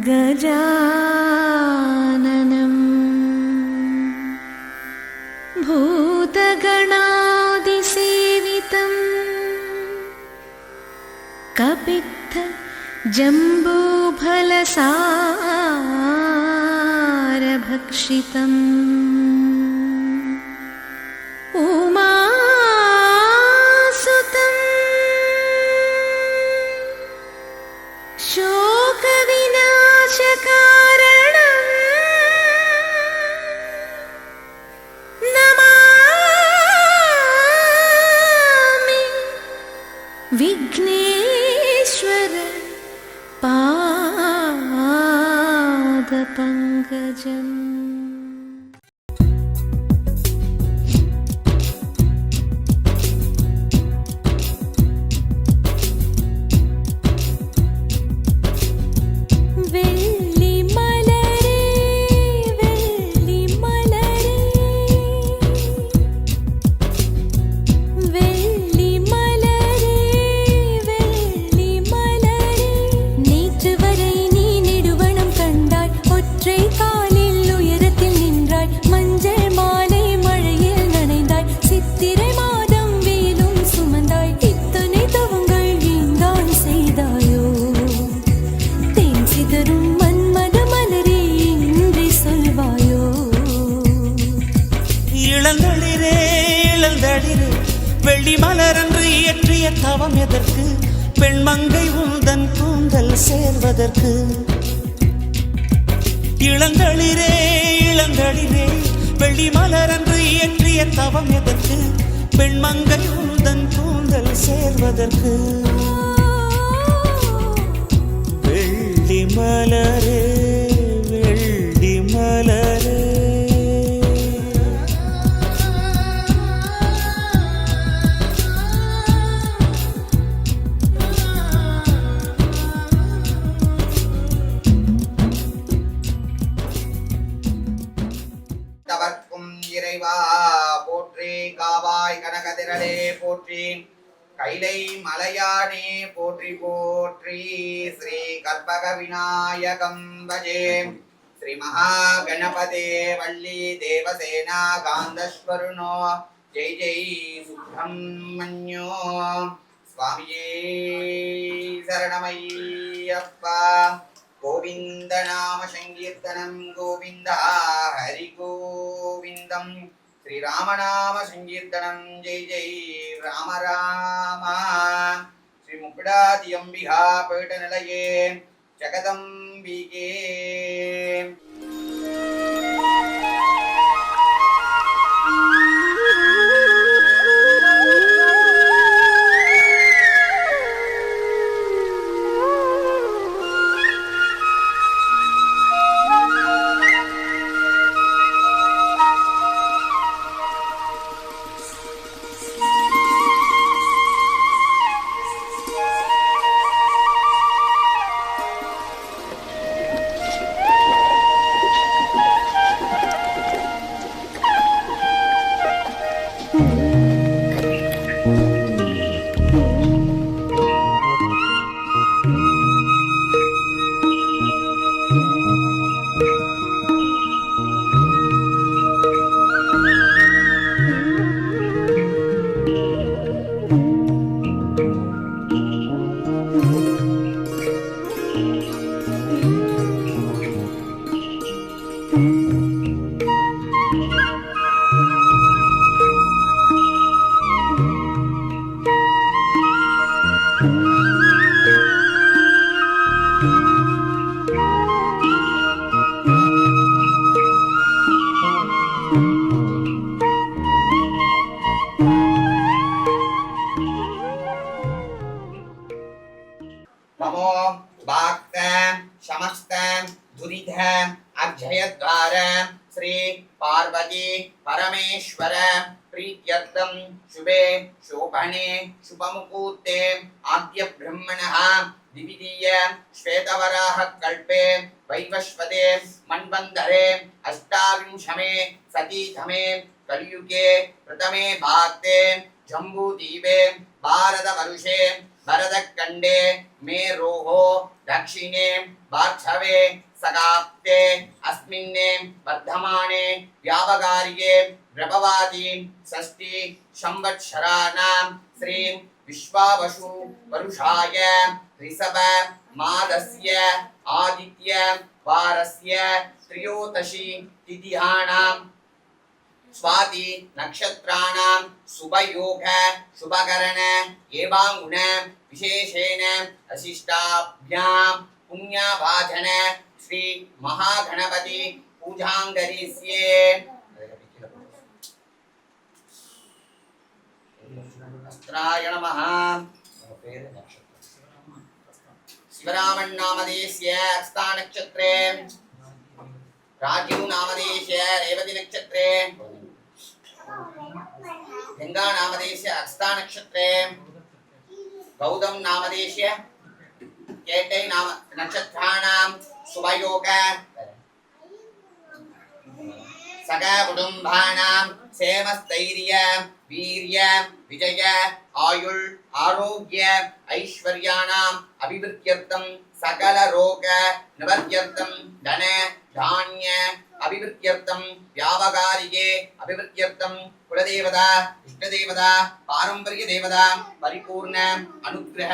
गजाननं भूतगणादिसेवितं कपित्थ जम्बूफलसारभक्षितम् उमासुतं शोकविनाशकारणं नमामि विघ्नेश्वर पादपङ्कजम्। வெள்ளி மலரன்று இயற்றிய தவம் எதற்கு? பெண்மங்கை உந்தன் கூந்தல் சேர்வதற்கு. இளங்களிரே இளங்களிரே வெள்ளி மலரன்று இயற்றிய தவம் எதற்கு? பெண்மங்கை உந்தன் கூந்தல் சேர்வதற்கு. வெள்ளி மலரே வெள்ளி மலரே போற்றி. காவாய் கனகதிரளே போற்றி. கைலை மலையானே போற்றி போற்றி. ஸ்ரீ கற்பக விநாயகம் பஜே. ஸ்ரீ மகா கணபதே வள்ளி தேவசேனா காந்தஸ்வருணோ ஜெய் ஜெய் சுப்ரமண்யோ சுவாமியே சரணமையப்பா. கோவிந்த நாம சங்கீர்த்தனம் கோவிந்த ஹரி கோவிந்தம். ஸ்ரீராமநாம சங்கீர்த்தனம் ஜெய் ஜெய் ராம ராம. ஸ்ரீ முக்குடாதி அம்பிகா பீட நிலையே ஜகதம்பிகே. नमो भक्तं समस्तं दुरितं अक्षयद्वार श्री पार्वती परमेश्वर प्रीत्यर्थं शुभे शोभने शुभमुहूर्ते आद्य ब्रह्मणः द्वितीय श्वेतवराह कल्पे वैवस्वते मन्वन्तरे अष्टाविंशमे सतीतमे कलियुगे प्रथमे भाक्ते जम्बूद्वीपे भारतवर्षे भरतकण्डे मेरोः दक्षिणे वार्धवे सगाप्ते अस्मिन्ने वर्धमाने व्यावगार्ये प्रभवाति षष्ठी संवत्सराणां श्रीं विश्वावसु वरुषाय ऋषभ मादस्य आदित्य वारस्य त्रयोदशी तिथियानां स्वाति नक्षत्राणां शुभयोग शुभकरण एवांगुण विशेषेण अशिष्टाभ्यां पुण्यभाजन श्री महागणपति पूजांगरिष्ये अस्त्राय नमः। शिवरामन् नामदेस्य हस्ता नक्षत्रे राजीव नामदेस्य रेवती नक्षत्रे गंगा नामदेस्य हस्ता नक्षत्रे गौतम नामदेस्य केटै नाम नक्षत्राणां शुभयोग सगा कुटुंबानां क्षेमस्थैर्य वीर्य विजय आयुள் आरोग्य ऐश्वर्याणाम् अभिवृद्ध्यर्थं सकल रोग निवर्त्यर्थं धन धान्य अभिवृद्ध्यर्थं व्यावगारिके अभिवृद्ध्यर्थं कुलदेवता इष्टदेवता पारंपरिक देवता परिपूर्ण अनुग्रह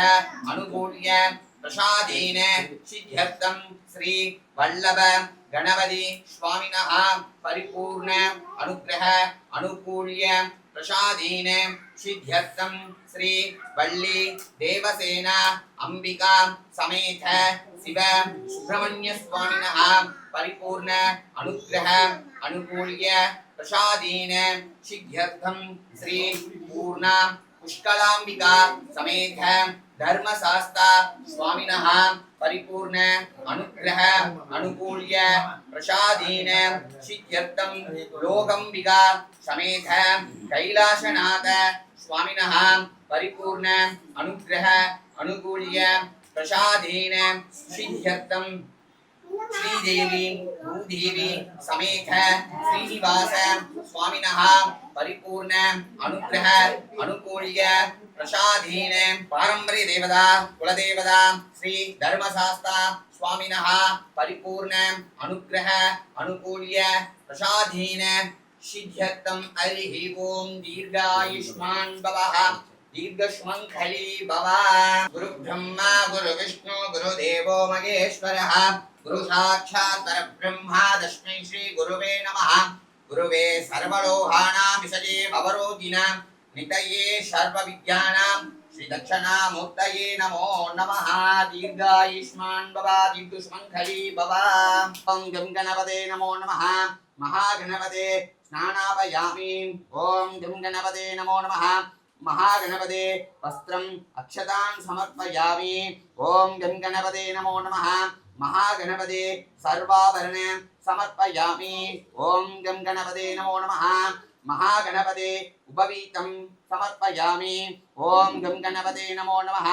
अनुकूल्य प्रसादेन सिद्ध्यर्थं श्री वल्लभ गणपति स्वामिनः परिपूर्ण अनुग्रह अनुकूल्य प्रसादेन सिद्ध्यर्थं श्री वल्ली देवसेना अंबिका समेत शिव सुब्रह्मण्य स्वामिनः परिपूर्ण अनुग्रह अनुकूल्य प्रसादेन सिद्ध्यर्थं श्री पूर्णा पुष्कलांबिका समेत धर्मशास्त्रा स्वामिनः परिपूर्ण अनुग्रह अनुकूल्य प्रसादेन सिद्ध्यर्थं लोकंबिका समेत कैलासनाथ स्वामिनः परिपूर्ण अनुग्रह अनुकूल्य प्रसादेन सिद्ध्यर्थं श्रीदेवी भूदेवी समेत श्रीनिवास स्वामिनः परिपूर्ण अनुग्रह अनुकूल्य प्रसादेन पारंपरिक देवता कुलदेवता श्री धर्मशास्त्रा स्वामिनः परिपूर्ण अनुग्रह अनुकूल्य प्रसादेन सिद्ध्यर्थं हरिः ओं दीर्घायुष्मान् भवः दीर्घसुमङ्गली भव। गुरु ब्रह्मा गुरु विष्णु गुरुदेवो महेश्वरः गुरु साक्षात् परब्रह्मा तस्मै श्री गुरुवे नमः। गुरुवे सर्वलोहानां विषये भवरोगिणां नितये सर्वविद्यानां श्री दक्षिणामूर्तये नमो नमः। दीर्घायुष्मान् भव दीर्घसुमङ्गली भव। ओं गं गणपते नमो नमः। महागणपते स्नानापयामि। ओं गं गणपते नमो नमः। महागणपते वस्त्रम् अक्षतान् समर्पयामि। ओं गं गणपते नमो नमः। महागणपते सर्वाभरण समर्पयामि। ओं गं गणपते नमो नमः। महागणपते उपवीतं समर्पयामि। ओं गं गणपते नमो नमः।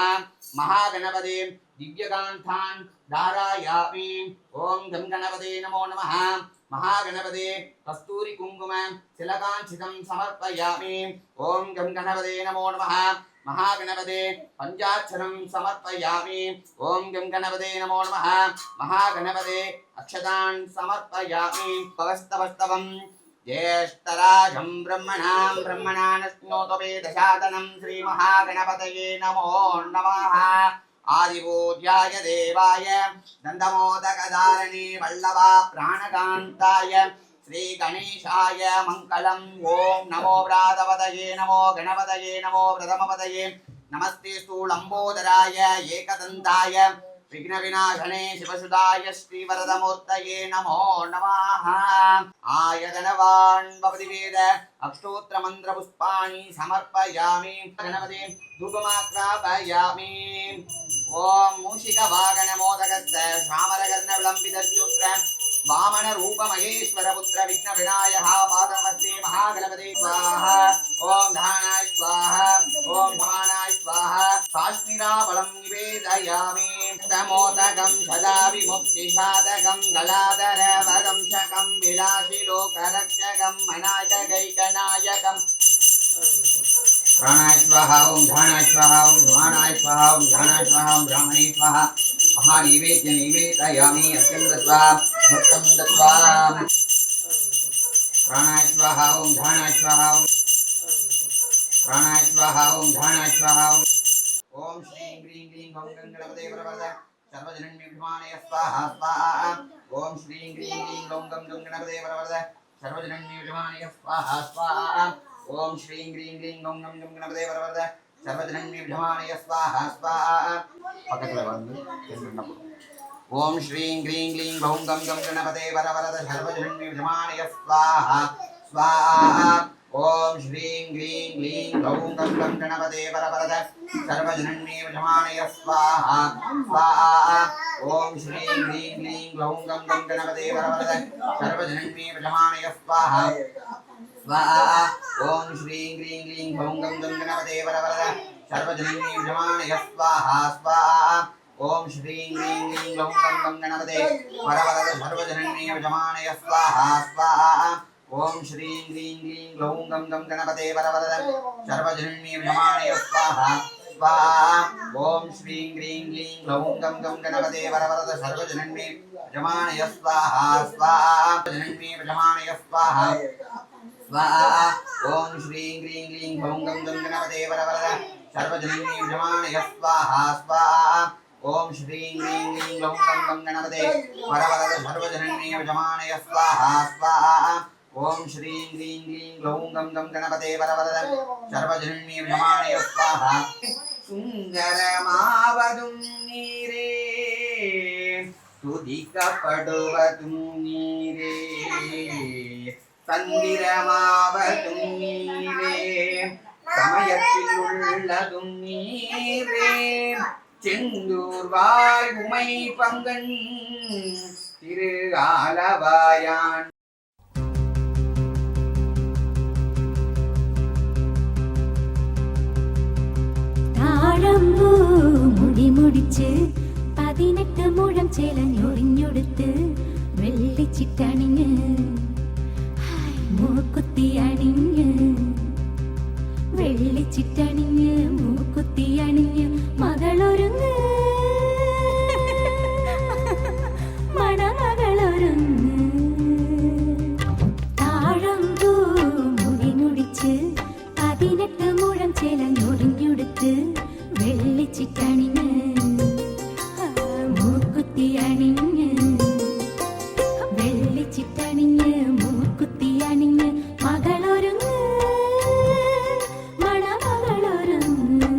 महागणपते दिव्यकान्तान् धारयामि। ओं गं गणपते नमो नमः। महागणपते कस्तूरी कुंकुम तिलकांचितं समर्पयामि। ओं गं गणपते नमो नमः। महागणपते पंचाक्षरं समर्पयामि। ओं गं गणपते नमो नमः। महागणपते अक्षतान् समर्पयामि। पवस्तवस्तवं ज्येष्ठराजं ब्रह्मणानस्नोतवेदशातनं श्रीमहागणपतये नमो नमः। आदिपूज्याय देवाय दन्तमोदकधारिणे वल्लभा प्राणकान्ताय श्री गणेशाय मङ्गलम्। ओं नमो व्रातपतये नमो गणपतये नमो प्रथमपतये नमस्ते स्थूलम्बोदराय एकदन्ताय विघ्नविनाशने शिवसुताय श्रीवरदमूर्तये नमो नमः। आयतनवान् भवति वेद अष्टोत्तरमन्त्रपुष्पाणि समर्पयामि। गणपते धूपमाग्रापयामि। ओं मूषिकवागणमोदकस्य श्यामलकर्णविलम्बितस्योत्र वामन रूप महेश्वर पुत्र विघ्न विनायक पादमस्ते महागणपते स्वाहा। ओं धानाय स्वाहा। ओं धमानाय स्वाहा। काश्मीराफलं निवेदयामि। तमोदकं सदा विमुक्तिसाधकं गलाधरवदं शकं विलासिलोकरक्षकं मनायकैकनायकम् प्राणाय स्वाहा ओम ध्यानाय स्वाहा ओम ध्यानाय स्वाहा ओम ध्यानाय स्वाहा ओम ब्राह्मणे स्वाहा महानिवेद्य निवेदयामि अर्घ्यं दत्वा भक्तं दत्वा प्राणाय स्वाहा ओम ध्यानाय स्वाहा ओम प्राणाय स्वाहा ओम ध्यानाय स्वाहा ओम श्रीं ह्रीं क्लीं गं गणपते वरवरद सर्वजनन्यभिमानय स्वाहा स्वाहा ओम श्रीं ह्रीं क्लीं गं गणपते वरवरद सर्वजनन्यभिमानय स्वाहा स्वाहा ओम श्रीं ह्रीं क्लीं गं गणपते वरवरद सर्वजनन्यभिमानय स्वाहा स्वाहा பக்கத்துல வந்து ஓம் ஸ்ரீம் க்ரீம் க்ளீம் பௌம் கம் கம் கணபதே வரவரத சர்வஜன்யஜமானய ஸ்வாஹா ஸ்வாஹா ஓம் ஸ்ரீம் க்ரீம் க்ளீம் பௌம் கம் கம் கணபதே வரவரத சர்வஜன்யஜமானய ஸ்வாஹா ஸ்வாஹா ஓம் ஸ்ரீம் க்ரீம் க்ளீம் பௌம் கம் கம் கணபதே வரவரத சர்வஜன்யஜமானய ஸ்வாஹா स्वाहा ओम श्रीं ह्रीं क्लीं गं गणपते वरवरद सर्वजनन्यजमानय स्वाहा स्वाहा ओम श्रीं ह्रीं क्लीं गं गणपते वरवरद सर्वजनन्यजमानय स्वाहा स्वाहा ओम श्रीं ह्रीं क्लीं गं गणपते वरवरद सर्वजनन्यजमानय स्वाहा स्वाहा ओम श्रीं ह्रीं क्लीं गं गणपते वरवरद सर्वजनन्यजमानय स्वाहा स्वाहा जनन्यजमानय स्वाहा स्वाहा ओम श्रीं ह्रीं क्लीं गं गणपते वरवरद सर्वजनन्यजमानय स्वाहा स्वाहा ओम श्रीं ह्रीं क्लीं गं गणपते वरवरद सर्वजनन्यजमानय स्वाहा स्वाहा ओम श्रीं ह्रीं क्लीं गं गणपते वरवरद सर्वजनन्यजमानय स्वाहा सुंदरमावदुम नीरे तुदिकப்படுவதும் நீரே தந்திரமாவதும் நீரே சமயத்தில் உள்ளதும் நீரே செந்தூர் வாய் உமை பங்கன் திரு ஆலவாயான் താഴമ്പൂ മുടി മുടിച്ച് 18 മുഴം ചേലഞ്ഞൊറിഞ്ഞൊടുത്ത് വെള്ളിച്ചിട്ടണിഞ്ഞ് മൂക്കുത്തി അണിഞ്ഞ് വെള്ളിച്ചിട്ടണിഞ്ഞ് മൂക്കുത്തി അണിഞ്ഞ് മകളൊരുങ്ങ് മണമകളൊരുങ്ങ് താഴമ്പൂ മുടി മുടിച്ച് 18 മുഴം ചേലഞ്ഞൊറിഞ്ഞൊടുത്ത് വെള്ളിച്ചിട്ടണിഞ്ഞ് മൂക്കുത്തി അണിഞ്ഞ് വെള്ളിച്ചിട്ടണിഞ്ഞ് മൂക്കുത്തി അണിഞ്ഞ് മകളൊരുങ്ങ് മണമകളൊരുങ്ങ്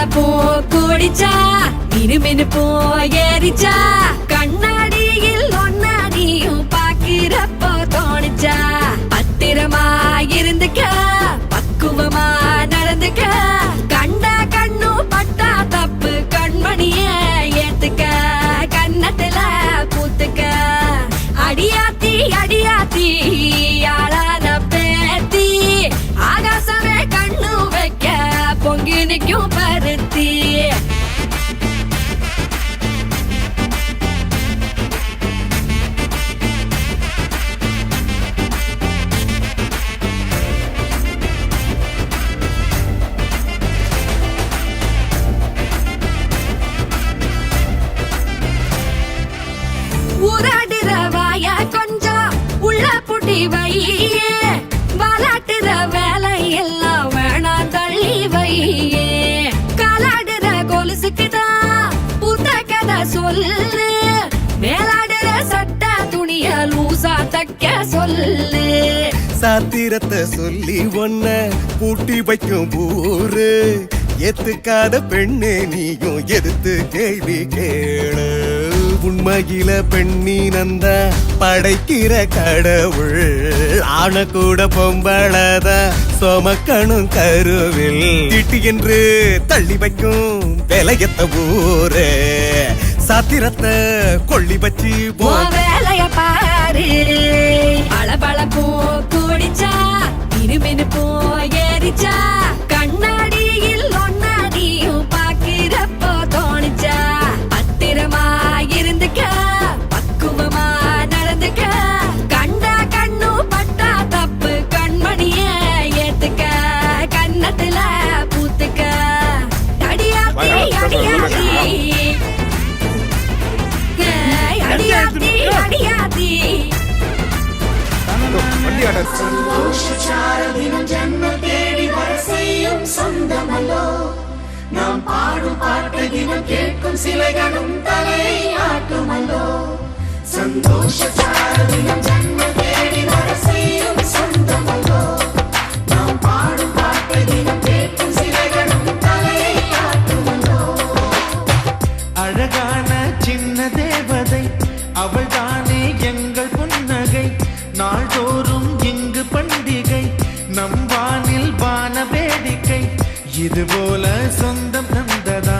பளபளப்பூ கூடிச்சா இருமினுப்பூ ஏறிச்சா கண்ணாடியில் ஒன்னாடியும் பாக்கிறப்போ தோணிச்சா பத்திரமா இருந்துக்க பக்குவமா நடந்துக்க கண்ட கண்ணு பட்டா தப்பு கண்மணிய ஏத்துக்க கண்ணத்துல பூத்துக்க அடியாத்தி அடியாத்தி ஆளான பேத்தி ஆகாசமே கண்ணு வைக்க பொங்கி நிற்கும் பருத்தி ஊராடுற வாய கொஞ்சம் உள்ள புட்டி வையே வாலாட்டுற வேலை எல்லாம் வேணாம் தள்ளி வையே காலாடுற கொலுசுக்குதான் புத்த கதை சொல்லு மேலாடுற சட்ட துணிய லூசா தைக்க சொல்லு சாத்திரத்தை சொல்லி ஒன்ன பூட்டி வைக்கும் ஊரு ஏத்துக்காத பெண்ணே நீயும் எதிர்த்து கேள்வி கேளு உண்மையில பெண்ணினந்த படைக்கிற கடவுள் ஆன கூட பொம்பளத சொமக்கணும் கருவில் திட்டி என்று தள்ளி வைக்கும் விலையத்த ஊரு சாத்திரத்தை கொள்ளி வச்சு வேலைய பாரு பளபளப்பூ கூடிச்சா இருமினுப்பூ ஏறிச்சா கண்ணாடியில் ஒன்னாடியும் பாக்கிறப்போ தோணிச்சா பத்திரமா இருந்துக்க பக்குவமா நடந்துக்க கண்ட கண்ணு பட்டா தப்பு கண்மணிய ஏத்துக்க கண்ணத்துல பூத்துக்க அடியாத்தி அடியாத்தி அடியாத்தி அடியாத்தி சந்தோஷச்சார தினம் ஜன்ம தேடி வர செய்யும் சொந்தமல்லோ நாம் பாடும் பாட்டு தினம் கேட்கும் சிலைகளும் தலை ஆட்டுமல்லோ சந்தோஷச்சார தினம் ஜன்ம தேடி வர செய்யும் சொந்தமல்லோ நாம் பாடும் பாட்டு தினம் கேட்கும் சிலைகளும் தலை ஆட்டுமல்லோ அழகான சின்ன தேவதை அவள் தானே எங்கள் புன்னகை நாள்தோறும் இங்கு பண்டிகை நம் வானில் வான வேடிக்கை இது போல சொந்தம் தந்ததா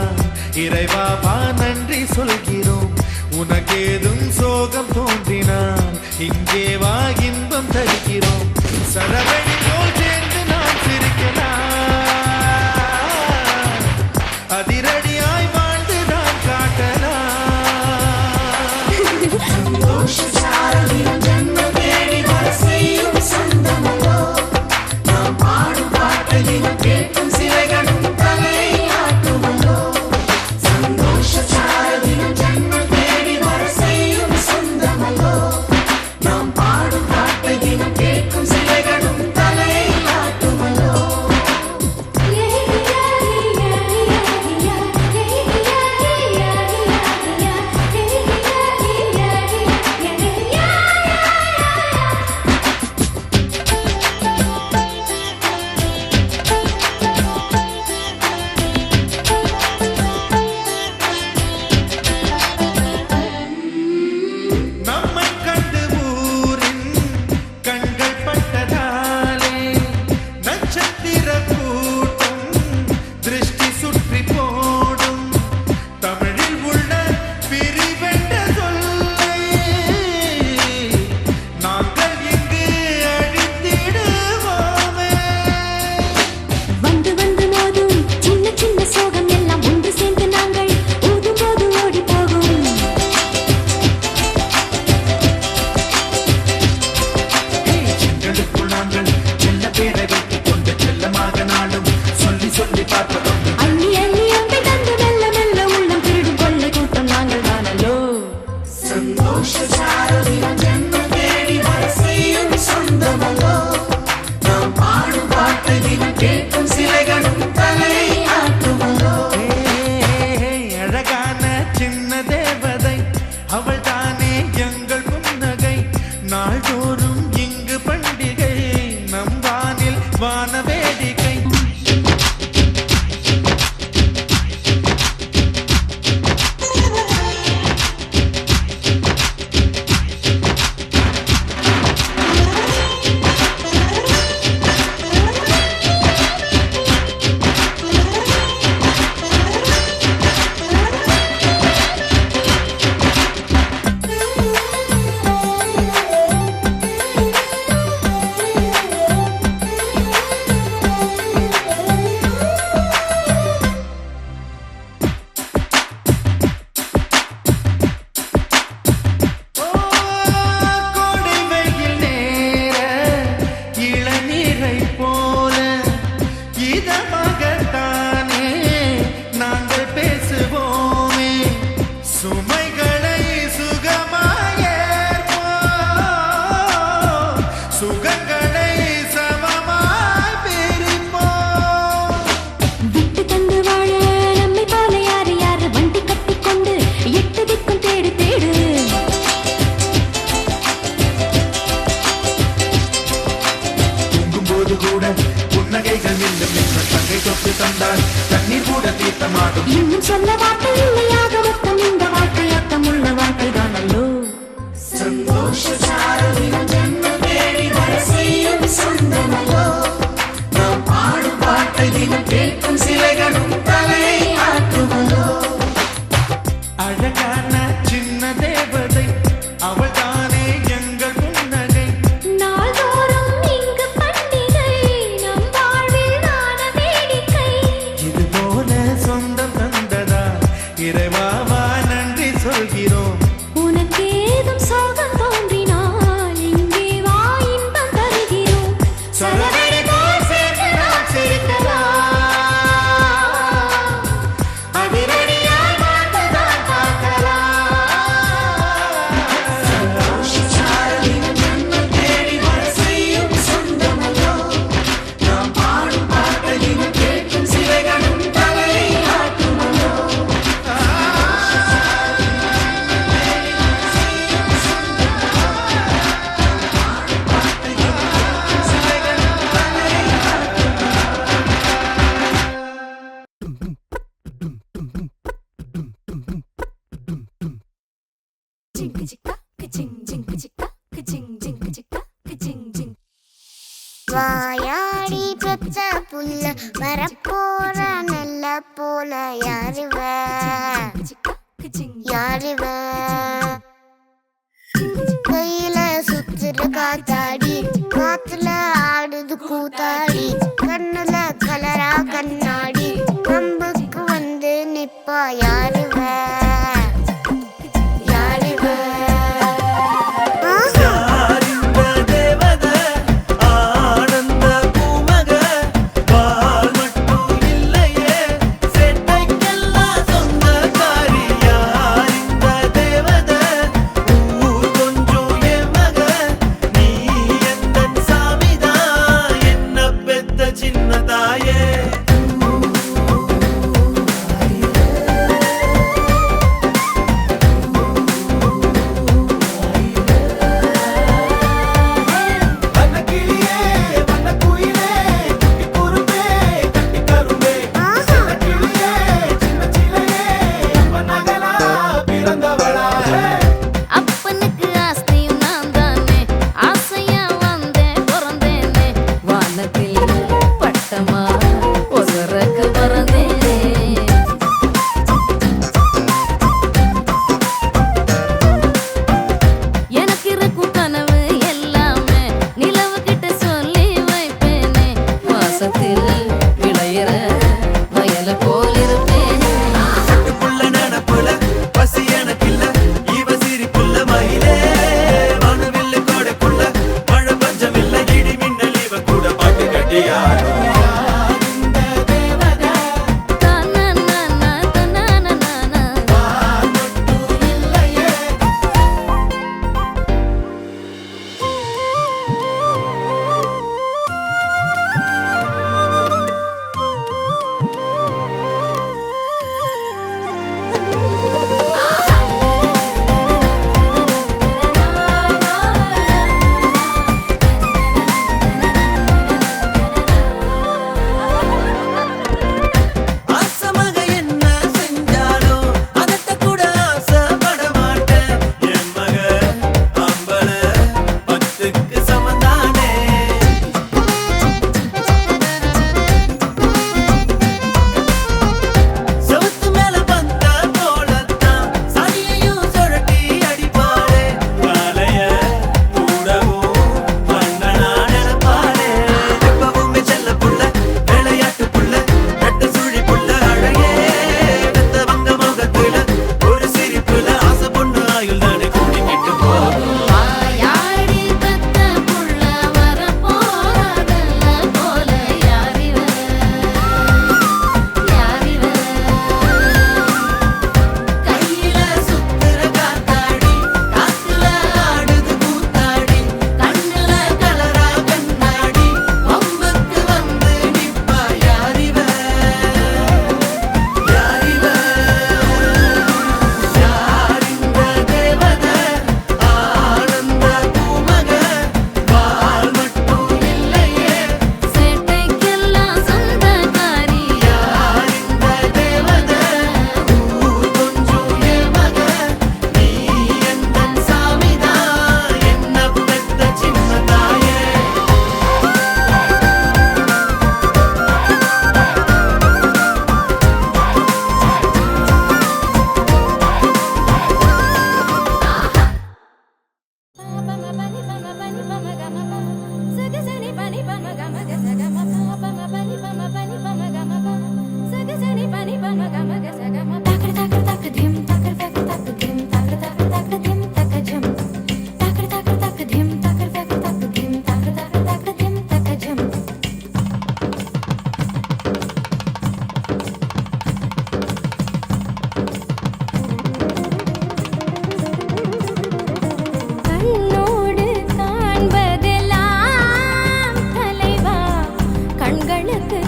இறைவா நன்றி சொல்கிறோம் உனக்கேதும் சோகம் தோன்றினால் இங்கே வா இன்பம் தருகிறோம் சரவணி போல் சேர்ந்து நாம் சிரிக்கலாம் அதிரடியாய் வாழ்ந்து நாம் காட்டலாம் சந்தோஷச்சார தினம் ஜன்ம தேடி வர செய்யும் சொந்தமல்லோ நாம் பாடும் பாட்டு தினம் கேட்கும் சிலைகளும் தலை ஆட்டுமல்லோ சந்தோஷச்சார தினம் ஜன்ம தேடி வர செய்யும் சொந்தமல்லோ நாம் பாடும் பாட்டு தினம் கேட்கும் சிலைகளும் தலை ஆட்டுமல்லோ நம்மை கண்டு ஊரின் கண்கள் பட்டதாலே நட்சத்திர கூட்டம் திருஷ்டி சுற்றி போடும் தமிழில் உள்ள பிரிவென்ற சொல்லை நாங்கள் இங்கு அழித்திடுவோமே வந்து வந்து மோதும் சின்ன சின்ன சோகம் எல்லாம் ஒன்று சேர்ந்து நாங்கள் ஊதும் போது ஓடி போகும் எங்களுக்குள் நாங்கள் செல்ல பேரை வைத்துக் கொண்டு செல்லமாக நாளும் சொல்லி சொல்லி பார்ப்பதுண்டு அள்ளி அள்ளி அம்பை தந்து மெல்ல மெல்ல உள்ளம் திருடும் கொள்ளை கூட்டம் நாங்கள் தானல்லோ சந்தோஷச்சார தினம் ஜன்ம தேடி வர செய்யும் சொந்தமல்லோ நாம் பாடும் பாட்டு தினம் கேட்கும் சிலைகளும் தலை ஆட்டுமல்லோ அழகான சின்ன தேவதை அவள் தானே எங்கள் புன்னகை நாள்தோறும் இங்கு பண்டிகை நம் வானில் வான வேடிக்கை பாடும் இன்னும் சொல்ல வார்த்தை இல்லையாக மொத்தம் இந்த வாழ்க்கை அர்த்தமுள்ள வாழ்க்கை தானல்லோ சந்தோஷ சாரலினம் ஜென்மம் தேடி வர செய்யும் சொந்தமல்லோ நாம் பாடும் பாட்டை தினம் கேட்கும் சிலைகளும் தலையை ஆட்டுமல்லோ அழகான சின்ன தேவதை அவள் தானே எங்கள் புன்னகை நாள்தோறும் இங்கு பண்டிகை நம் வாழ்வில் தான வேடிக்கை இது போல சொந்தம் தந்ததா இறைவாவா நன்றி சொல்கிறோம் உனக்கேதும் சோகம் தோன்றினால் இங்கே வா இன்பம் தருகிறோம் சரவெடி போல் சேர்ந்து நாம் சிரிக்கலாம் அதிரடியாய் வாழ்ந்துதான் பார்க்கலாம் சந்தோஷ சாரலினம் ஜென்மம் தேடி வர செய்யும் சொந்தமல்லோ நாம் பாடும் பாட்டை தினம் கேட்கும் சிலைகளும் தலையை ஆட்டுமல்லோ ஜிங்கு ஜிக்கா கிச்சிங் ஜிங்கு ஜிக்கா கிச்சிங் ஜிங்கு ஜிக்கா கிச்சிங் ஜிங் வாயாடி பெத்த புல்ல வரப்போற நல்ல போல யாருவ ஜிக்கா கிச்சிங் யாருவ கையில சுத்துற காத்தாடி காத்துல ஆடுது கூத்தாடி கண்ணுல கலரா கண்ணாடி கம்புக்கு வந்து நிப்பா யாருவ யாருவ யாரிந்த தேவதை ஆனந்த பூமக பால் மட்டும் இல்லையே செட்டைக்கெல்லாம் சொந்தக்காரி யாரிந்த தேவதை ஊர் கொஞ்சம் என் மக நீ எந்த சாமிதான் என்ன பெத்த சின்ன தாயே அப்பனுக்கு ஆஸ்தியும் நான் தானே ஆசையா வந்தேன் பிறந்தேனே வானத்தில் பட்டமா ஒசரக்கு பறந்தேனே எனக்கு இருக்கும் கனவு எல்லாமே நிலவு கிட்ட சொல்லி வைப்பேனே வாசத்தில் விளையிற வயல போல் இருப்பேனே புள்ள நனப்புல பசி எனக்கில்ல இவ சிரிப்புள்ள மயிலே மனுவில்லு கோடைக்குள்ள மழை பஞ்சமில்ல இடி மின்னல் இவ கூட பாட்டு கட்டியாடும் தனனன தனனன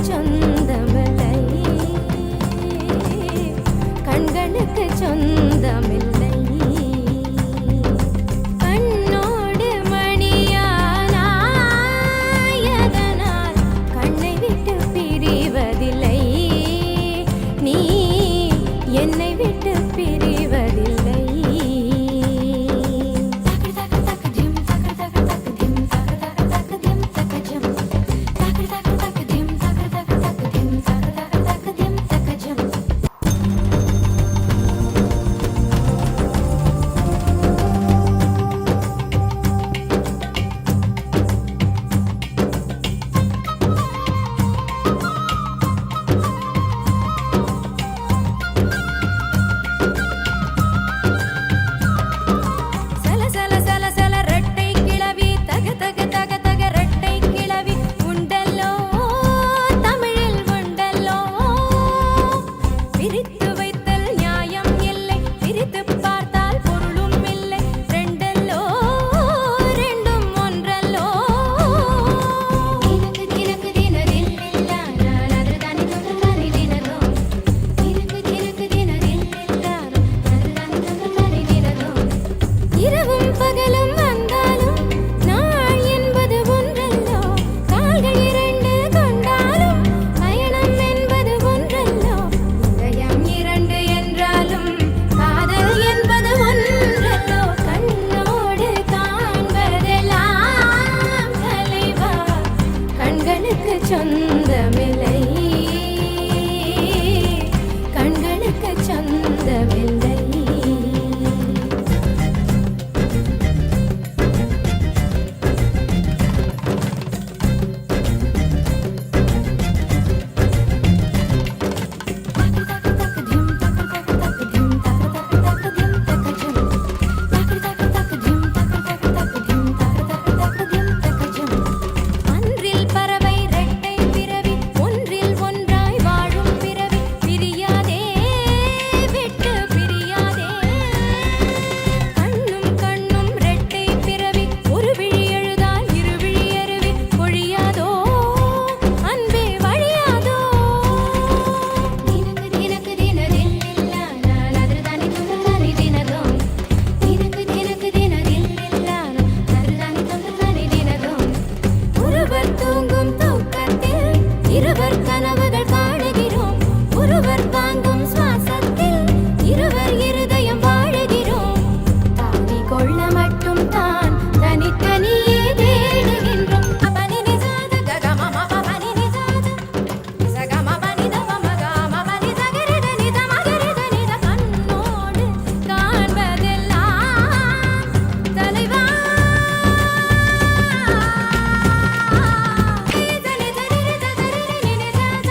சொந்தமில்லை கண்களுக்கு சொந்தமில்லை கண்ணோடு மணியானாயதனால் கண்ணை விட்டு பிரிவதில்லை நீ என்னை விட்டு பிரிவதில்லை சல சல சல சல ரெட்டை கிளவி தக தக தக தக ரெட்டை கிளவி உண்டல்லோ தமிழில் உண்டல்லோ பிரித்து வைத்தல் நியாயம் இல்லை பிரித்து பார்த்தால் பொருளும் இல்லை ரெண்டல்லோ ரெண்டும் ஒன்றல்லோ தினக்கு தினக்கு தினரில்லில்ல நான் அதுதானே தொந்தரதானே தினதோ தினக்கு தினக்கு தினரில்லில்ல நான் அதுதானே தொந்தரதானே தினதோ இரவும் பகலும் வந்தாலும் நாள் என்பது ஒன்றல்லோ கால்கள் இரண்டு கொண்டாலும் பயணம் என்பது ஒன்றல்லோ இதயம் இரண்டு என்றாலும் காதல் என்பது ஒன்றல்லோ கண்ணோடு காண்பதெல்லாம் தலைவா கண்களுக்கு சொந்தமில்லை கண்களுக்கு சொந்தமில்லை அன்றில் பறவை ரெட்டை பிறவி ஒன்றில் ஒன்றாய் வாழும் பிறவி பிரியாதே விட்டு பிரியாதே கண்ணும் கண்ணும் ரெட்டை பிறவி ஒரு விழி எழுதால் இரு விழி அருவி பொழியாதோ அன்பே வழியாதோ தினக்கு தினக்கு தினரில்லில்ல நான் அதுதானே தொந்தரதானே தினதோ தினக்கு தினக்கு தினரில்லில்ல நான் அதுதானே தொந்தரதானே தினதோ ஒருவர் தூங்கும் தூக்கத்தில் இருவர் கனவுகள் காணுகிறோம் ஒருவர் வாங்கும் சுவாசத்தில் இருவர் இருதயம் வாழுகிறோம் தாவி கொள்ள மட்டும் தான் தனித்தனியே தேடுகின்றோம் அப்பனி நிசாத ககமம பபனி நிசாத சகம பனி தவம கம பனி சகரித நித மகரித நித கண்ணோடு காண்பதெல்லாம் தலைவா நித நித நித நித நித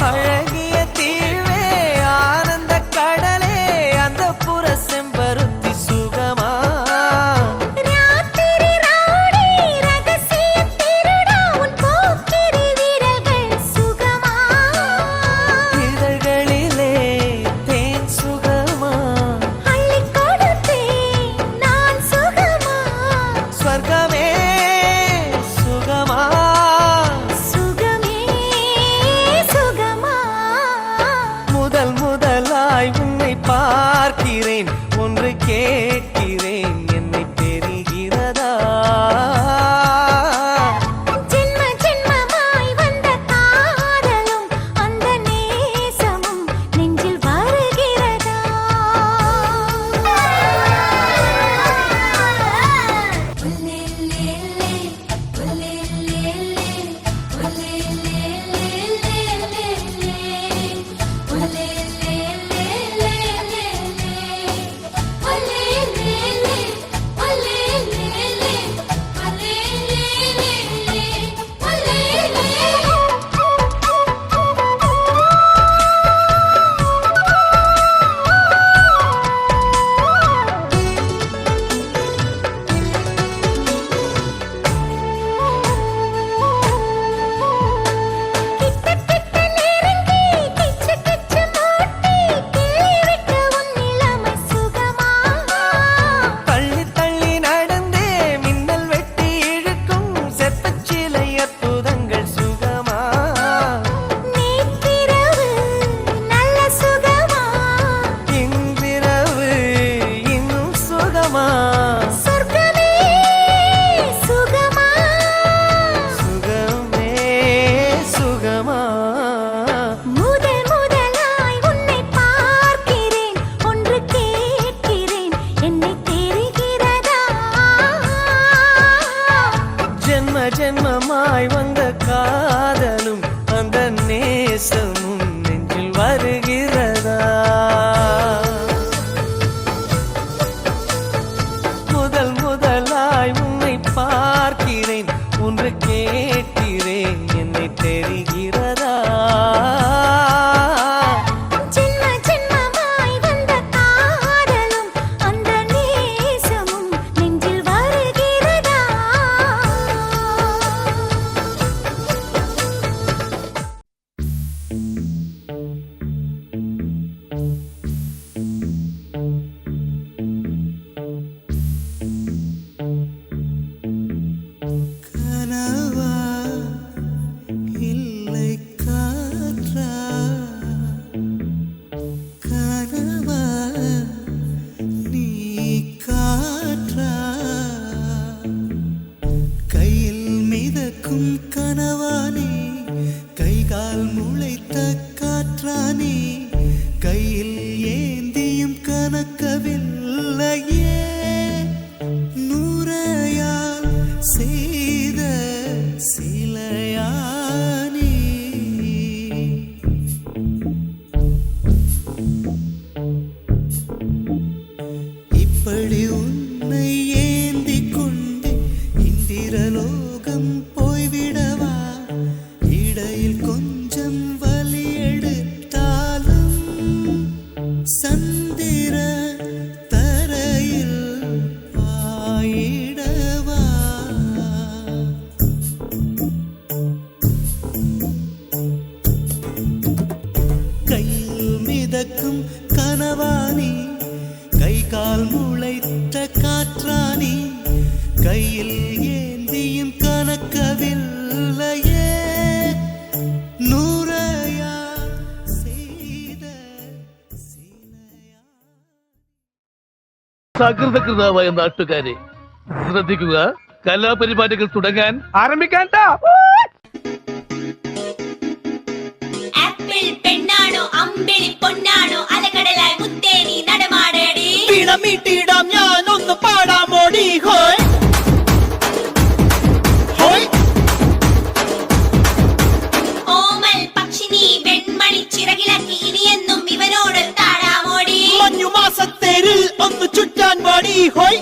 அழகிய தீவே ஆனந்த கடலே அந்த புற செம்பருத்தி சுகமா ராத்திரி ரவுடி ரகசிய திருடா உன் போக்கிரி வீரர்கள் சுகமா இதழ்களிலே தேன் சுகமா அள்ளிக் கொடுத்தேன் நான் சுகமா ஸ்வர்கமே சுகமா சுகமே சுகமா முதல் முதலாய் உன்னை பார்க்கிறேன் ஒன்று கேட்கிறேன் என்னை தெரிகிறதா ஜென்ம ஜென்மமாய் வந்த காதலும் அந்த நேசமும் நெஞ்சில் வருகிறதா கிட்ட கிட்ட நெருங்கி கிச்சு கிச்சு மூட்டி கிள்ளி விட்ட உன் இளமை சுகமா தள்ளி தள்ளி நடந்தே மின்னல் வெட்டி இழுக்கும் செப்பச்சிலை அற்புதங்கள் சுகமா நேற்றிரவு நல்ல சுகமா இன்றிரவு இன்னும் சுகமா சொர்க்கமே சுகமா சுகமே சுகமா முதல் முதலாய் உன்னை பார்க்கிறேன் ஒன்று கேட்கிறேன் என்னை தெரிகிறதா ஜென்ம ஜென்மமாய் வந்த காதலும் அந்த நேசமும் நெஞ்சில் வருகிறதா முதல் முதலாய் உன்னை பார்க்கிறேன் ஒன்று கேட்கிறேன் என்னை தெரிகிறதா ஜென்ம ஜென்மமாய் வந்த காதலும் அந்த நேசமும் நெஞ்சில் வருகிறதா கனவா இல்லை காற்றா கனவா நீ காற்றா கையில் மிதக்கும் கனவானே கைகால் முளைத்த காற்றானே கையில் ஏந்தியும் கனக்கவில்லையே நூறையால் செய்த சிலையானே இப்படி உன்னை ஏந்தி கொண்டு இந்திரலோகம் போய்விடவா இடையில் கொஞ்சம் வலி எடுத்தாலும் சந்திர தரையில் ஆயிடவா கையில் மிதக்கும் கனவானி கை கால் முளைத்த காற்றானி கையில் ஏந்தியும் கனக்கவில்லையே நூறையா செய்த சிலையா. സകൃതകൃതാവായ നാട്ടുകാരെ ശ്രദ്ധിക്കുക കലാപരിപാടികൾ തുടങ്ങാൻ ആരംഭിക്കാൻ ആപ്പിൾ പെണ്ണാണോ അമ്പിളി പൊന്നാണോ അലകടലായി മുത്തേനി നടമാടടി മീട്ടിടാം ഞാൻ ഒന്ന് പാടാമോടി ഹോയ് ഹോയ് ഓമൽ പക്ഷിനി വെൺമണി ചിറകിളക്കി ഇനിയെന്നും ഇവനോട് താടാമോടി മഞ്ഞുമാസത്തേരിൽ ഒന്ന് ചുറ്റാൻ പാടി ഹോയ്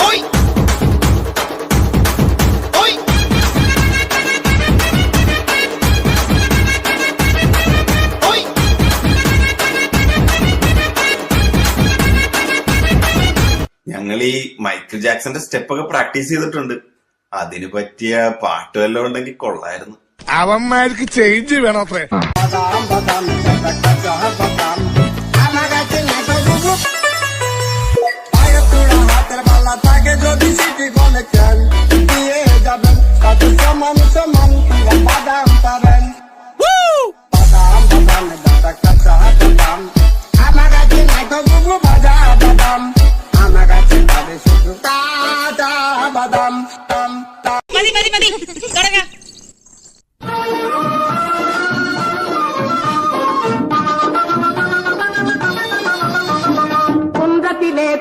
ഹോയ് ഹോയ് നോർമലി മൈക്കിൾ ജാക്സന്റെ സ്റ്റെപ്പ് ഒക്കെ പ്രാക്ടീസ് ചെയ്തിട്ടുണ്ട്. അതിന് പറ്റിയ പാട്ട് വല്ലതും ഉണ്ടെങ്കിൽ കൊള്ളായിരുന്നു. അവന്മാർക്ക് ചേഞ്ച് വേണോത്രേ.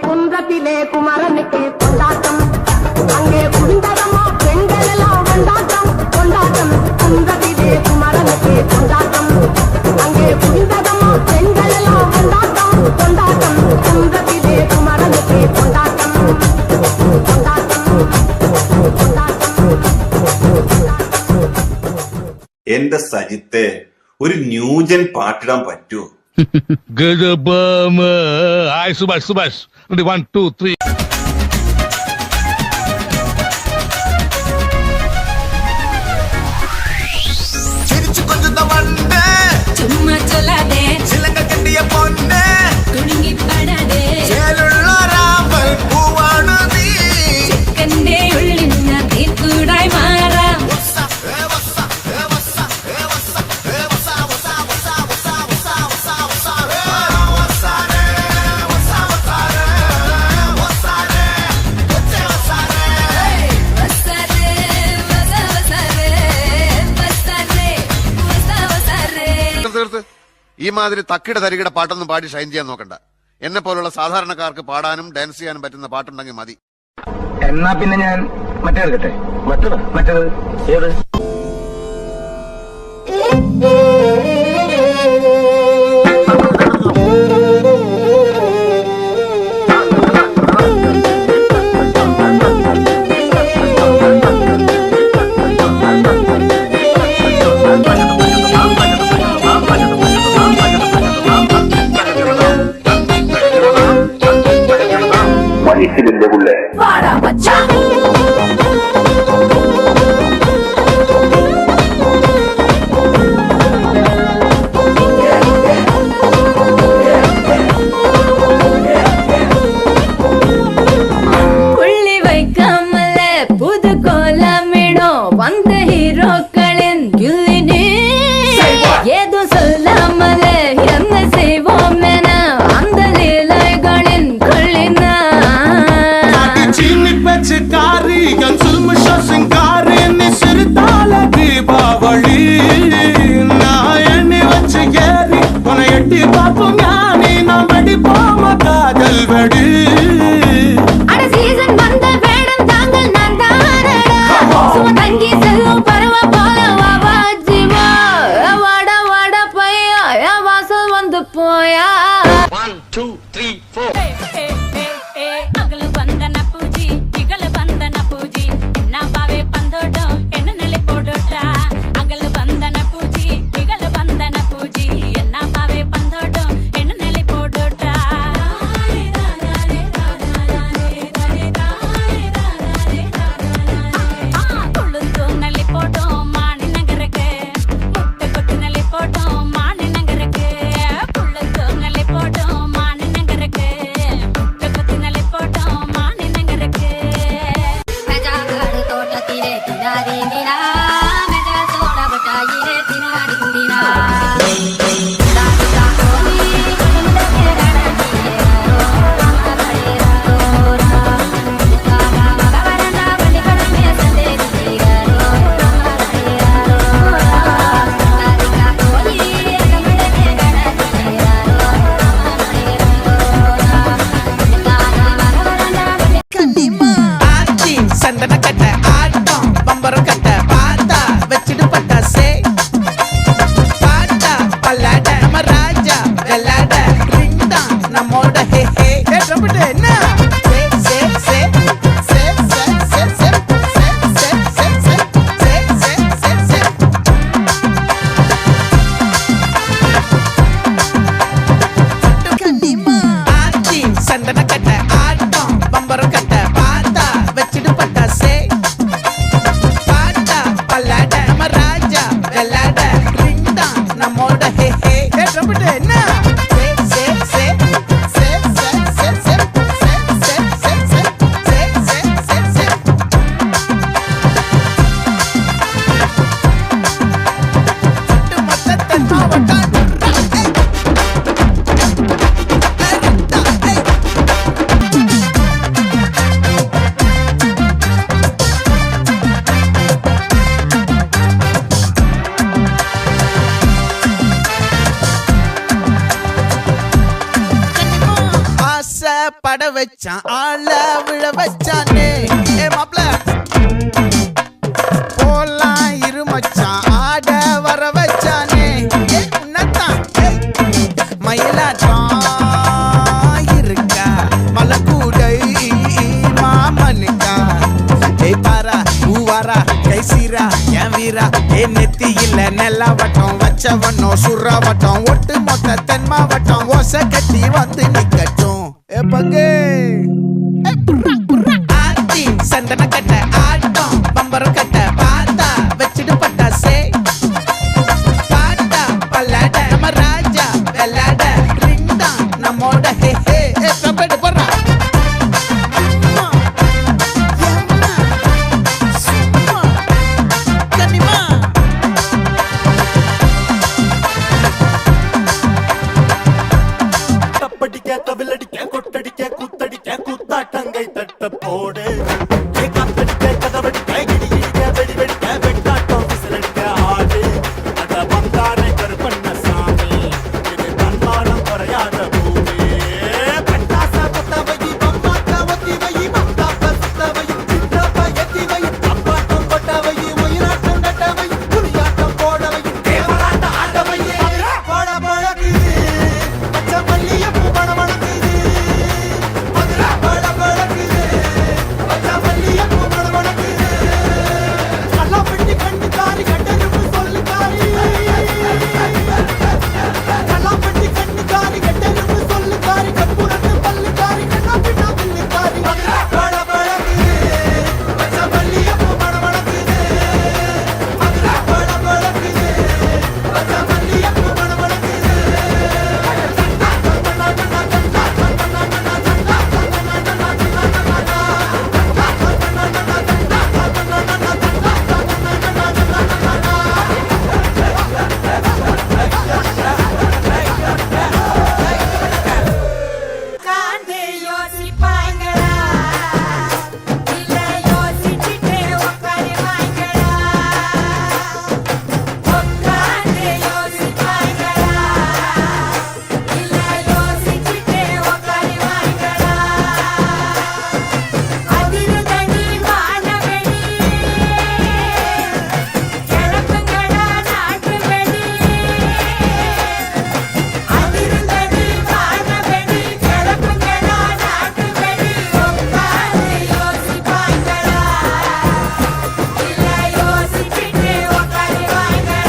குன்றத்திலே குமரனுக்கு கொண்டாட்டம், அங்கே குண்டரமா பெண்கள் எல்லாம் கொண்டாட்டம் கொண்டாட்டம். குன்றத்திலே குமரனுக்கு கொண்டாட்டம், அங்கே குண்டரமா பெண்கள் எல்லாம் கொண்டாட்டம் கொண்டாட்டம். குன்றத்திலே குமரனுக்கு கொண்டாட்டம் கொண்டாட்டம் கொண்டாட்டம். എന്റെ സജിത്തെ, ഒരു ന്യൂജൻ പാട്ടിടാൻ പറ്റുമോ? ഹായ് സുഭാഷ്, സുഭാഷ് 1 2 3. ചിരിച്ചു കൊഞ്ചുന്ന വണ്ട്, ചുമ്മാ ചൊല്ലാതെ ചിലങ്ക കെട്ടിയ പൊന്ന്, കുടുങ്ങി പടാതെ ചേലുള്ള രാമൽ പൂവാണ് നീ. ചിക്കന്റെ ഉള്ളിന്ന തീർക്കൂടായി മാറാം. ഈ മാതിരി തക്കിട തരികിട പാട്ടൊന്നും പാടി ഷൈൻ ചെയ്യാൻ നോക്കണ്ട. എന്നെ പോലുള്ള സാധാരണക്കാർക്ക് പാടാനും ഡാൻസ് ചെയ്യാനും പറ്റുന്ന പാട്ടുണ്ടെങ്കിൽ മതി. എന്നാ പിന്നെ ഞാൻ മറ്റേ എടുക്കട്ടെ. മറ്റേത് ഏത്? வாடா மச்சான். புள்ளி வைக்காமல புது கோலமிடும் வந்த ஹீரோக்களின் கில்லினே. ஏதோ சொல்லாமல என்ன செய்வோம் என அந்த லீலைகளின் கொள்ளினா. चीनी पेचकारी गंसुल सिंगारी निसरताल दीपावली नायनी वच्ची गेरी उन एट्टी पापु ज्ञानी ना बड़ी पोम काजल बड़ी. அட சீசன் வந்த வேடம் தாங்கள் நான் தானடா. சும்மா தங்கி செல்லும் பருவ போல வா ஜீவா. வாடா வாடா பையா வாசல் வந்து போயா. 1 2 3 4. அகல வந்தன பூஜி இகல வந்தன பூஜி என்ன பாவே பந்தோடம் என்ன நிலை போடுடா. அகல வந்தன பூஜி இகல வந்தன பூஜி என்ன பாவே பந்தோடம் என்ன நிலை போடுடா. குளுந்து நிலை போட்டோம் மானி நகருக்கு, முட்டை கொத்து நிலை போட்டோம் மானி நகருக்கு. குளுந்து நிலை போட்டோம் மானி நகருக்கு, முட்டை கொத்து நிலை போட்டோம் மானி நகருக்கு. மெஜாகாடு தோட்டத்திலே தினாரி தினா, மெஜா சோடா பட்டாயிலே தினாரி தினா. சந்தன கட்ட ஆட்டம் பம்பரம் கட்ட பிட்டு என்ன பட வச்சான் ஆள விழ வச்சானே ஏ மாப்ள போலாம் இருமச்சான் ஆட வர வச்சானே ஏ உன்னதான் மயிலாட்டம் இருக்கா மலக்கூடை மாமனுக்கா ஏ பாரா ஊவாரா கைசீரா என் வீரா ஏ நெத்தி இல்ல நெல்லாவட்டம் வச்சவனோ சுறாவட்டம் ஒட்டு மொத்த தென் மாவட்டம் ஓசை கட்டி வந்து நிக்கட்டும் பங்கே ஆத்தி சந்தன கட்ட ஆட்டம் பம்பரம் கட்ட பாத்தா வச்சிட்டு பட்டாசே பாட்டா பல்லாட நம்ம ராஜா வெள்ளாட ரிண்டா நம்மோட ஹே ஹே கபடி போறா தப்படிக்க தவிலடிக்க கொட்டடிக்க குத்தடிக்க குத்தாட்டங்கை தட்ட போடு காத்தடிக்க கதவடிக்க இடி இடிக்க வெடி வெடிக்க வெட்டாட்டம் விசிலடிக்க ஆடு அட வந்தானே கருப்பண்ண சாமி இது தன்மானம் குறையாத பூமி பட்டாச பத்தவை பம்பாக்க ஒத்தி வை பந்தாப்ப சுத்தவை சித்தப்ப எத்தி வை அப்பாட்டம் கொட்டவை உயிராட்டம் கட்டவை துணியாட்டம் போடவை தேவராட்ட ஆடவை போட போடக்குது பச்சை மல்லிய பூ பண மணக்குது மதுரா போட போடக்குது பச்சை மல்லிய பூ பண மணக்குது கல்லா பெட்டி கண்ணுக்காரி கட்டெருப்பு சொல்லுக்காரி கல்லா பெட்டி கண்ணுக்காரி கட்டெருப்பு சொல்லுக்காரி கற்பூரத்து பல்லுக்காரி கண்ணா பின்னா பில்லுக்காரி மதுரா போட போடக்குது பச்சை மல்லிய பூ பண மணக்குது மதுரா போட போடக்குது பச்சை மல்லிய பூ பண மணக்குது காந்தே யோசிப்பாங்களா இல்ல யோசிச்சுட்டே உட்காருவாங்களா உட்காந்தே யோசிப்பாங்களா இல்ல யோசிச்சுட்டே உட்காருவாங்களா அதிர்தடி வானவெளி கிளப்புங்களா நாட்டு வெளி அதிர்தடி வானவெளி கிளப்புங்களா நாட்டு வெளி உட்காந்து யோசிப்பாங்களா இல்ல யோசிச்சுட்டே உட்காருவாங்களா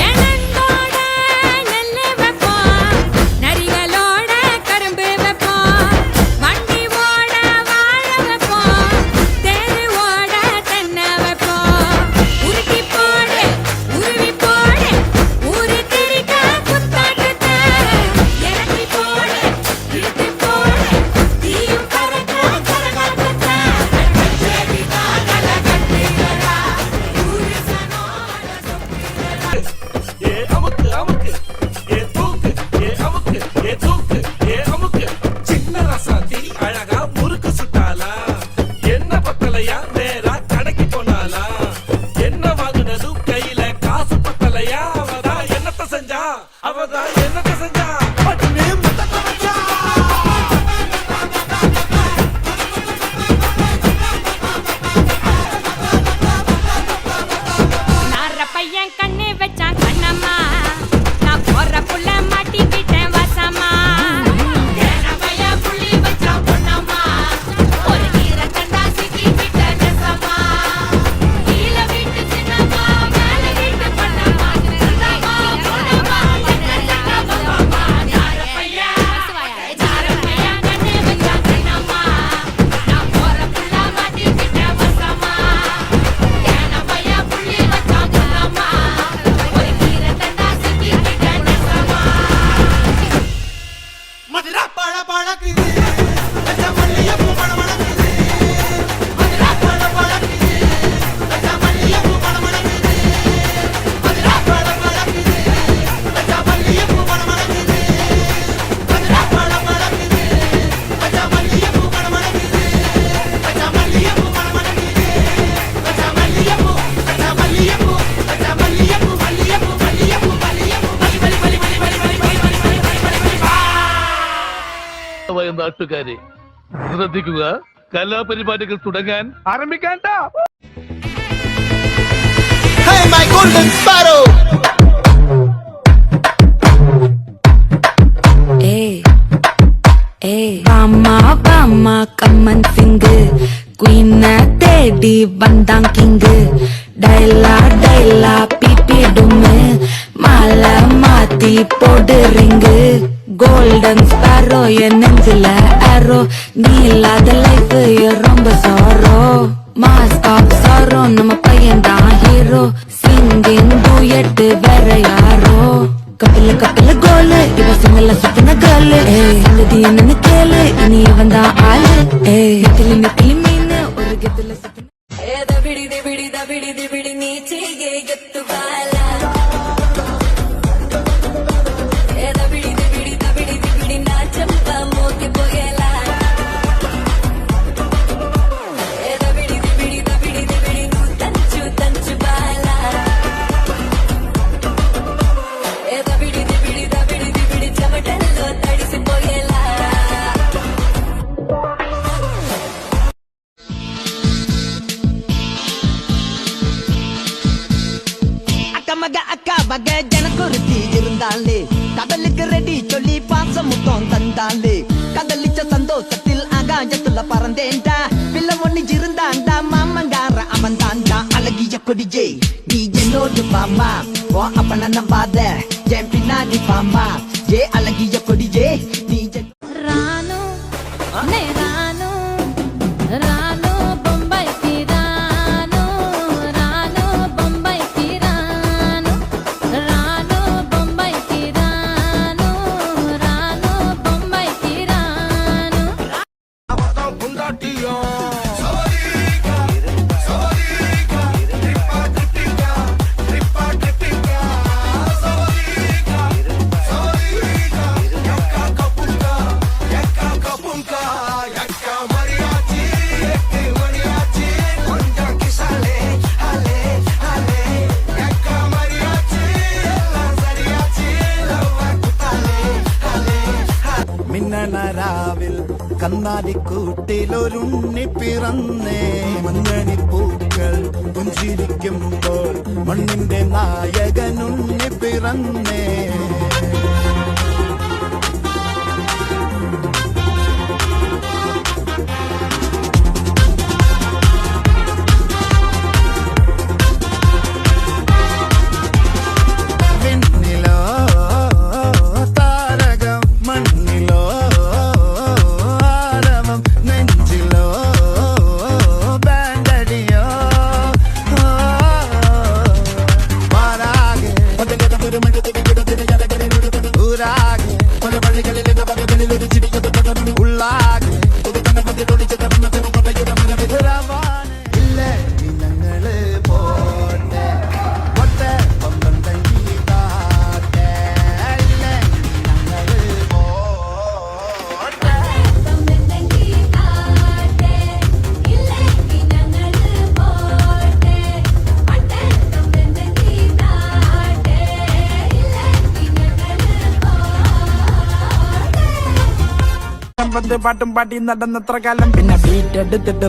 எனங்கோட நெல்லு வைப்போம் நரிகளோட கரும்பு வைப்போம் வண்டி ஓட வாழ வைப்போம் தேரு ஓட தென்னை வைப்போம் உருட்டி போடு உருவி போடு ஊரு திரிக்க குத்தாட்டத்தை இறக்கி போடு இழுத்து போடு தீயும் பறக்க கரகாட்டத்தை கச்சேரி காதல கட்டிகளா ஊரு சனோட ஏ அமுக்கு அமுக்கு ஏ தூக்கு ஏ அமுக்கு ஏ தூக்கு ஏ அமுக்கு சின்ன ரசாத்தி அழகா முறுக்கு சுட்டாளா என்ன பத்தலையா நேரா கடைக்கு போனாளா என்ன வாங்குனதும் கையில காசு பத்தலையா அவதான் என்னத்த செஞ்சா அவதான் என்னத்த செஞ்சா பட்டுனு முத்தத்தை வச்சா நார பையன் கண்ணு வச்சான் கண்ணம்மா நான் போற புள்ள மாட்டிக்கிட்டேன் வசமா ஏன பையன் புள்ளி வச்சான் பொண்ணம்மா ஒரு நீர கண்டா சிக்கிக்கிட்ட நெசமா கீழ வீட்டு சின்னம்மா மேல வீட்டு பண்ணம்மா சின்னம்மா பொண்ணம்மா என்ன பழக்குது வச்ச மல்லிகைப்பூ மணமணக்குது மதுரை பழக்குது வச்ச மல்லிகைப்பூ மணமணக்குது மதுரை பழக்குது வச்ச மல்லிகைப்பூ மணமணக்குது மதுரை பழக்குது வச்ச மல்லிகைப்பூ மணமணக்குது வச்ச மல்லிகைப்பூ மணமணக்குது வச்ச மல்லிகைப்பூ வச்ச மல்லிகைப்பூ வச்ச மல்லிகைப்பூ மல்லிகைப்பூ மல்லிகைப்பூ மல்லிகைப்பூ பலி பலி பலி பலி பலி பலி பலி பலி பலி നാട്ടുകാരെ ശ്രദ്ധിക്കുക, കലാപരിപാടികൾ തുടങ്ങാൻ ആരംഭിക്കാൻ. Hey my golden sparrow. Hey, hey, Bama, Bama, come and sing. Queen தேடி வந்தான் கிங். டைலா டைலா பிபி டும்மு மாலை மாத்தி போடு ரிங்கு. கோல்டன் ஸ்பாரோ என் நெஞ்சில ஆரோ. நீ இல்லாத லைஃப் ரொம்ப சாரோ. மாஸ் ஆஃப் சாரோ நம்ம பையன் தான் ஹீரோ. சிங்கிங் டூயட் வேற யாரோ. கப்பில கப்பில கோலு இவ சிங்கல சுத்தின கேளு. சங்கதி என்னன்னு கேளு, இனி இவன் தான் ஆளு. நெத்திலி நெத்திலி மீன் ஒரு கெத்துல சுத்தின. விடி நீ செய்கை கத்து வாழ. விடி நான் செம்ப மோக்கி போகல. விடி நூ தஞ்சு தஞ்சு வாழ. விடி చెమటల్లో తడిసిపోయేలా. அக்கமக அக்கா வக ஜனக்குருத்தி இருந்தாலே கடலுக்கு ரெடி சொல்லி பாசம் முத்தம் தந்தாலே. கதலிச்ச சந்தோஷத்தில் ஆகாயத்துல பறந்தேன்டா. பிள்ளை ஒண்ணு இருந்தாண்டா மாமங்கார அவன் தாண்டா. அழகிய கொடிஜே நீ என்னோடு பாமா. ஓ அப்பன நம்பாத என் பின்னாடி பாமா. ஏ அழகிய கொடிஜே நீ రాను నే రాను రాను బొంబాయికి రాను. రాను బొంబాయికి రాను. రాను బొంబాయికి రాను. రాను బొంబాయికి రాను. മിന്നണരാവിൽ കണ്ണാടി കൂട്ടിലൊരുണ്ണി പിറന്നേ. മഞ്ഞണി പൂക്കൾ പുഞ്ചിരിക്കുമ്പോൾ മണ്ണിന്റെ നായകനുണ്ണി പിറന്നേ. വിണ്ണിലോ താരകം മണ്ണിലോ ആരവം നെഞ്ചിലോ ബാൻഡടിയോ മാറാകെ ഊരാകെ പല വഴികളിൽ പകകളിലൊരു ചിരിക്കത്തു ഉള്ളാകെ ഇല്ല ഞങ്ങള് പോട്ടെ ഒട്ടെ പന്ത്രണ്ടങ്കി താട്ടെ. ഇല്ല ഞങ്ങള് പോട്ടെ. പാട്ടും പാട്ടി നടന്നത്ര കാലം. പിന്നെ ബീറ്റ് എടുത്തിട്ട്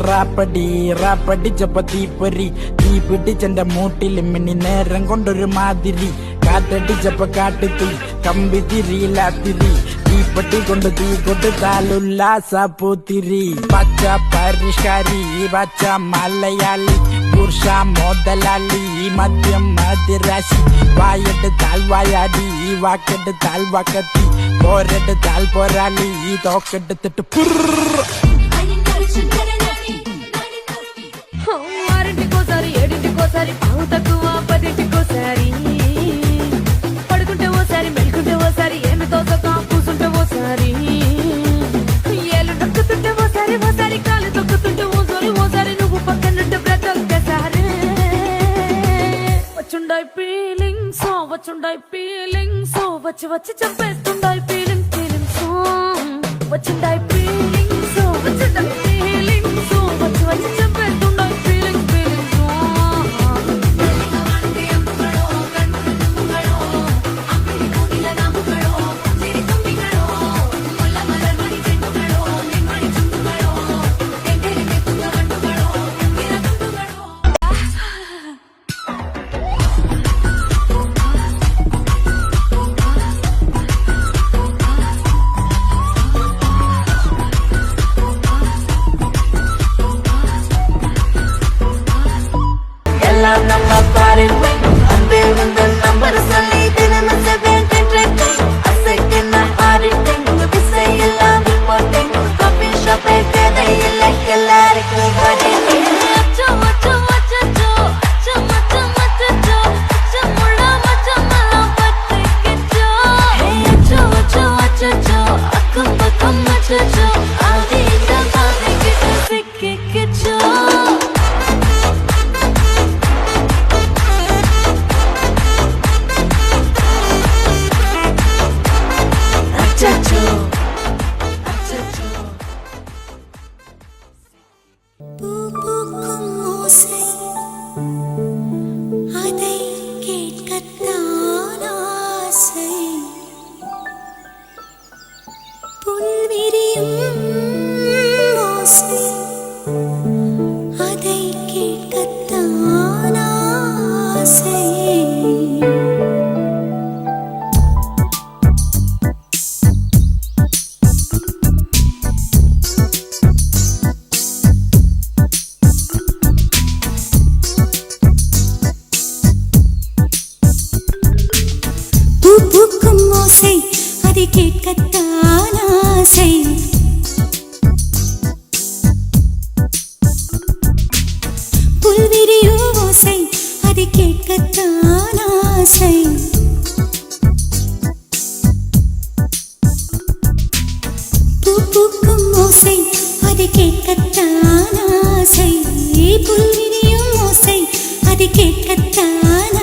റാപ്പടിച്ചപ്പോ തീപ്പൊരി. തീ പിടിച്ചെന്റെ മൂട്ടിൽ മിന്നി നേരം കൊണ്ടൊരു മാതിരി. കാറ്റടിച്ചപ്പോ കാട്ടുതീ കമ്പി തിരിയില്ലാത്തിരി. തീപ്പെട്ടി കൊണ്ട് തീ കൊടുത്താലുല്ലാസ പൂത്തിരി. പച്ച പരിഷ്കാരി പച്ച മലയാളി പുരുഷ മുതലാളി മദ്യം മതിരാശി. വായെടുത്താൽ വായാടി വാക്കെടുത്താൽ വാക്കത്തി. പോരെടുത്താൽ പോരാളി തോക്കെടുത്തിട്ട് ఆరింటికోసారి ఏడింటికోసారి పావు తక్కువ 10ంటికోసారి. పడుకుంటే ఓసారి మెలుకుంటే ఓసారి ఏమి తోసక కూసుంటే ఓసారి. వచ్చి వచ్చి చంపేస్తుండాయి ఫీలింగ్ ఫీలింగ్ సాంగ్ వచ్చిండాయి ఫీలింగ్ సో వచ్చిండాయి ఫీలింగ్ సో వచ్చి వచ్చి చంపేస్తుండాయి ఫీలింగ్ ఫీలింగ్ எல்லாம் நம்ம பாருங்க அன்பே வந்து நம்பர் சொல்லி தினமும் செவ்வாய்க்கிழமை அசைக்கு நான் ஆடிட்டேன் உங்க பிசை எல்லாம் போட்டேன் காபி ஷாப்பே கதை இல்லை எல்லாருக்கும் பாடிட்டேன் அச்சோ அச்சோ அச்சோ அச்சோ அச்சோ அச்சோ அச்சோ முள்ளா மச்சமெல்லாம் பத்திக்கிச்சோ அச்சோ அச்சோ அச்சோ அக்கம் பக்கம் அச்சோ ஆதி இந்த பாதிக்கிட்டு சிக்கிக்கிச்சோ அச்சோ அச்சோ பூக்கும் ஓசை அதை கேட்கத்தான் ஆசை புல்விரியும் ஓசை அதை கேட்கத்தான் ஆசை பூக்கும் ஓசை அதை கேட்கத்தான் ஆசை புல்விரியும் ஓசை அதை கேட்கத்தான் ஆசை பூக்கும் ஓசை அதை கேட்கத்தான் ஆசை புல்விரியும் ஓசை அதை கேட்கத்தான்